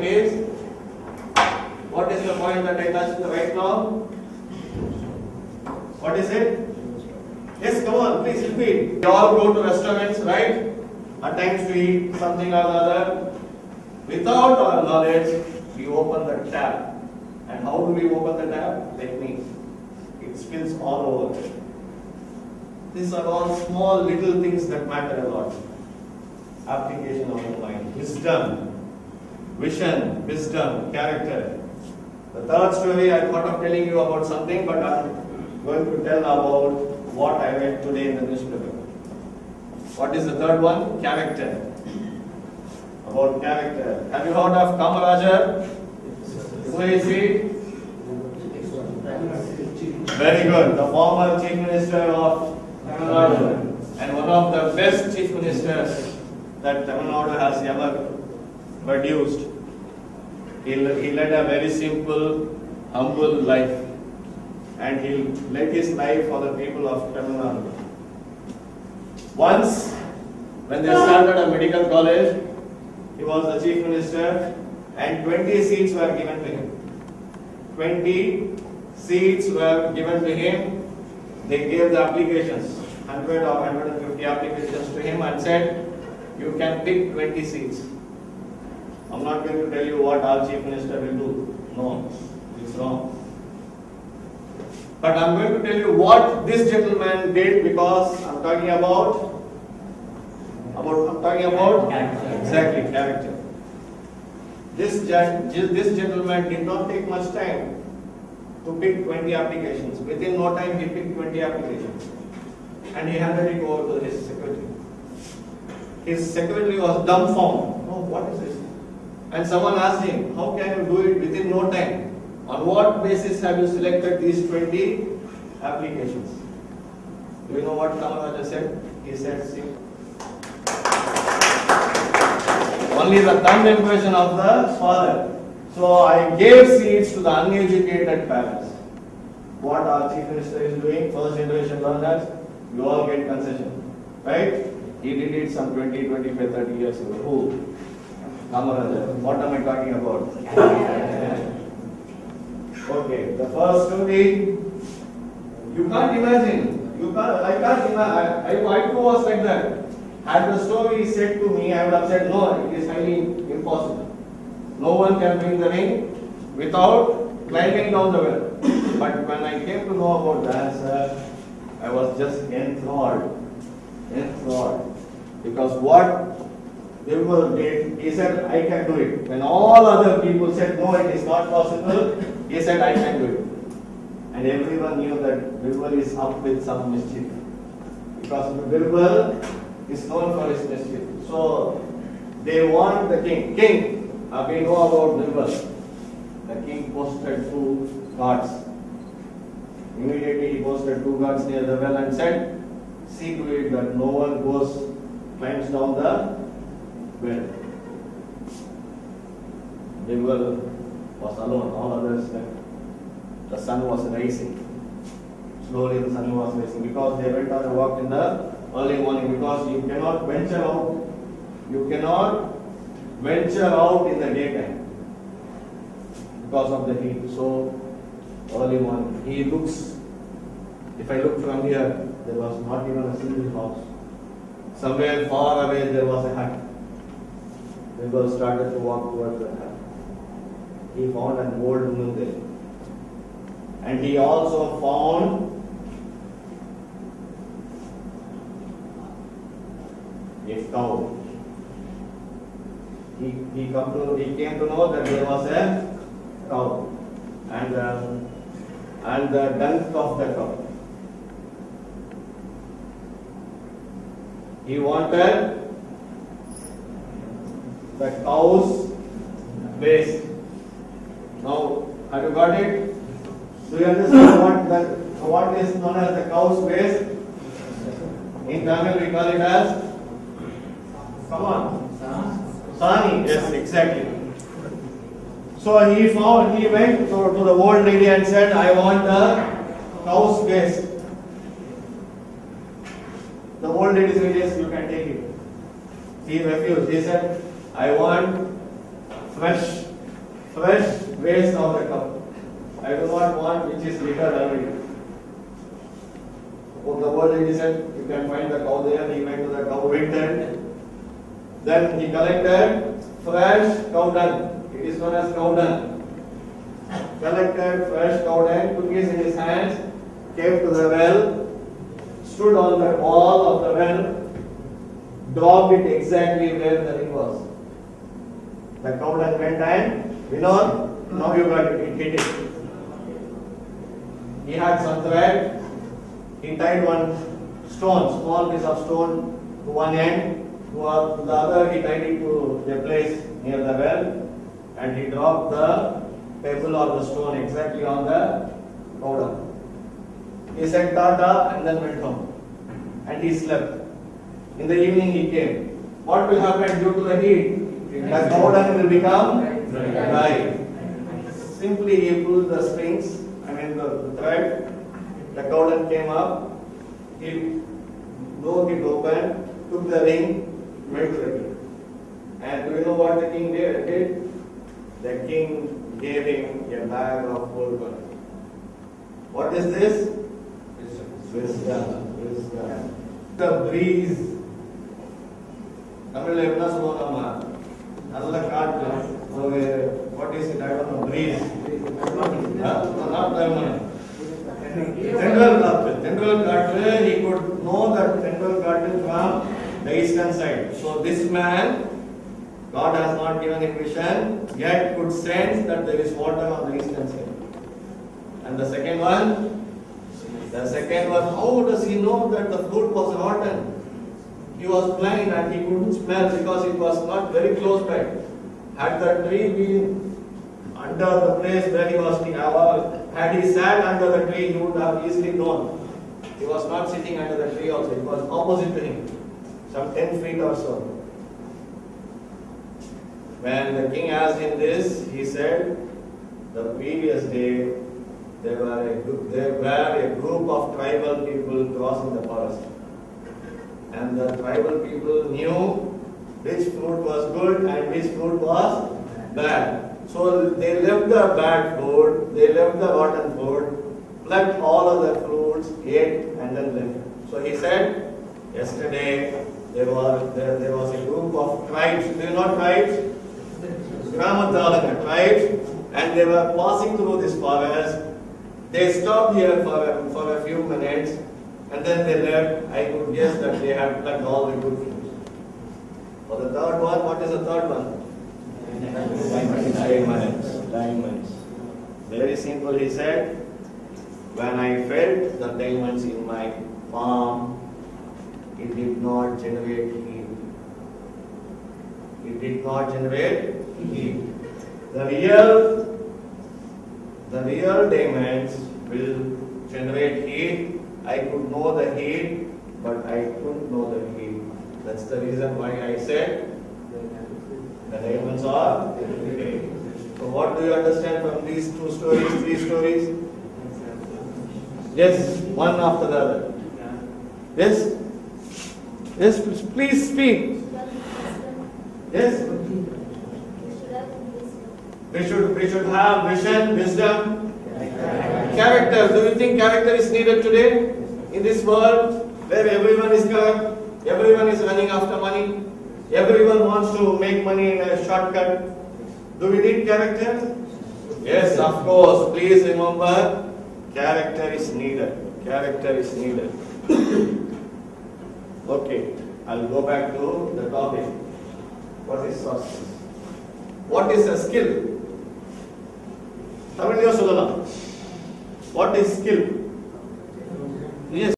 point is? What is the point that I touched right now? What is it? Yes, come on, please repeat. We all go to restaurants, right? At times to eat something or the other. Without our knowledge, we open the tap. And how do we open the tap? Technique. It spills all over. These are all small little things that matter a lot. Application of the mind. Wisdom, vision, wisdom, character. The third story, I thought of telling you about something, but I'm going to tell about what I read today in the newspaper. What is the third one? Character. About character. Have you heard of Kamarajar? Who is he? Very good. The former Chief Minister of Tamil Nadu and one of the best Chief Ministers that Tamil Nadu has ever produced. He led a very simple, humble life, and he led his life for the people of Tamil Nadu. Once, when they started a medical college, he was the Chief Minister, and 20 seats were given to him. 20 seats were given to him. They gave the applications, 100 or 150 applications to him, and said, you can pick 20 seats. I'm not going to tell you what our Chief Minister will do. No, it's wrong. But I'm going to tell you what this gentleman did, because I'm talking about character. Exactly, character. This gentleman did not take much time to pick 20 applications. Within no time, he picked 20 applications, and he handed it over to his secretary. His secretary was dumbfounded. Oh, what is this? And someone asked him, how can you do it within no time? On what basis have you selected these 20 applications? Do you know what Kamaraja said? He said, see, only the thumb impression of the father. So I gave seats to the uneducated parents. What our Chief Minister is doing, first generation learners, you all get concession. Right? He did it some 20, 25, 30 years ago. Who? Kamaraja. What am I talking about? Okay, the first story, you can't imagine. I can't imagine. I too was like that. Had the story said to me, I would have said, no, it is highly impossible. No one can bring the ring without climbing down the well. But when I came to know about the answer, I was just enthralled. Because what Birbal did, he said, I can do it. When all other people said, no, it is not possible, he said, I can do it. And everyone knew that Birbal is up with some mischief. Because Birbal is known for his mischief. So, they want the king. King, we know about Birbal. The king posted 2 guards. Immediately he posted 2 guards near the well and said, see to it that no one climbs down the well. Birbal was alone, all others left. The sun was rising. Slowly the sun was rising, because they went on a walk in the early morning, because you cannot venture out. You cannot venture out in the daytime because of the heat. So early morning. He looks, if I look from here, there was not even a single house. Somewhere far away there was a hut. Birbal started to walk towards the hut. He found an old woman there. And he also found a cow. He came to know that there was a cow, and the dung of the cow. He wanted the cow's waste. Now, have you got it? Do you understand what is known as the cow's waste? In Tamil we call it as, come on, sani. Yes, exactly. So he went to the old lady and said, I want the cow's waste. The old lady said, yes, you can take it. He refused. He said, I want fresh waste of the cow. I do not want which is littered already. Oh, the old lady said, you can find the cow there. He went to the cow winter. Then he collected fresh cow dung. It is known as cow dung. Collected fresh cow dung, took it in his hands, came to the well, stood on the wall of the well, dropped it exactly where the ring was. The cow dung went and, now you got it, hit it. He had some thread, he tied one stone, small piece of stone to one end, to the other he tied it to a place near the well, and he dropped the pebble or the stone exactly on the cow dung. He said Tata and then went home. And he slept. In the evening he came. What will happen due to the heat? The cow dung will become dry. Simply he pulled the strings, the thread, the cow dung came up, he broke it open, took the ring, went to the king. And do you know what the king did? The king gave him a bag of gold coin. What is this? Wisdom. The breeze. What is it? I don't know. Breeze. Not permanent. Central Garden, he could know that Central Garden from the eastern side. So this man, God has not given him vision, yet could sense that there is water on the eastern side. And the second one, how does he know that the fruit was rotten? He was blind and he couldn't smell because it was not very close by. Had the tree been under the place where he was, had he sat under the tree, he would have easily known. He was not sitting under the tree also, it was opposite to him, some 10 feet or so. When the king asked him this, he said, the previous day, there were a group of tribal people crossing the forest. And the tribal people knew which fruit was good and which fruit was bad. So they left the bad fruit, they left the rotten fruit, plucked all of the fruits, ate and then left. So he said, yesterday there was a group of tribes. Do you know tribes? Tribes, and they were passing through this forest. They stopped here for a few minutes and then they left. I could guess that they had plucked all the good fruits. For the third one, what is the third one? Diamonds. Very simple, he said. When I felt the diamonds in my palm, it did not generate heat. It did not generate heat. The real diamonds will generate heat. I could know the heat, but I couldn't know the heat. That's the reason why I said the diamonds are heat. So what do you understand from these three stories? Yes, one after the other. Yes? Yes, please speak. Yes? We should have vision, wisdom, character. Do you think character is needed today? In this world where everyone is corrupt, everyone is running after money, everyone wants to make money in a shortcut. Do we need character? Yes, of course. Please remember, character is needed. Character is needed. Okay, I'll go back to the topic. What is source? What is a skill? What is skill?